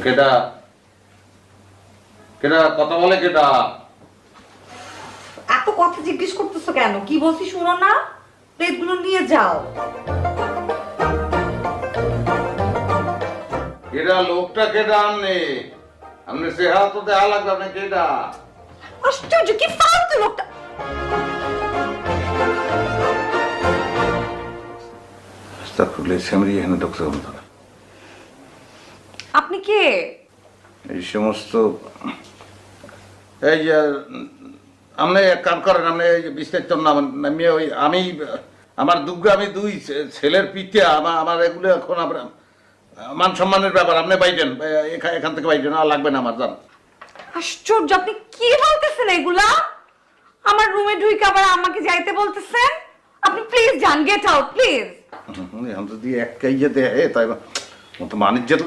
কেটা কেটা কথা বলে কেটা? এত কথা জিজ্ঞেস করতেছো কেন? কি বলছি শুনো না? প্লেটগুলো নিয়ে যাও। কেটা লোকটা কেটা? আমনে চেহারা তো দেখা লাগবে। আপনি কেটা? আশ্চর্য, কি ফালতু লোকটা! এখানে ঢুকতে হবে না। আপনি কে? এই সমস্ত এই যে আপনি এক কাম করেন, আপনি বিস্তারিত নামিয়ে ওই আমি আমার দুর্গা আমি দুই ছেলের পিঠে আমার এগুলো এখন আপনার মান সম্মানের ব্যাপার। আপনি বাইরেন, এখান থেকে বাইরেন, আর লাগবে না আমার। জান আশ্চর্য, আপনি কি বলতেছেন এগুলা? আমার রুমে ঢুকে আবার আমাকে যাইতে বলতেছেন? আপনি প্লিজ যান, গেট আউট প্লিজ। এখন যদি এক কাইয়ে দেয় তাই তো বাণিজ্যের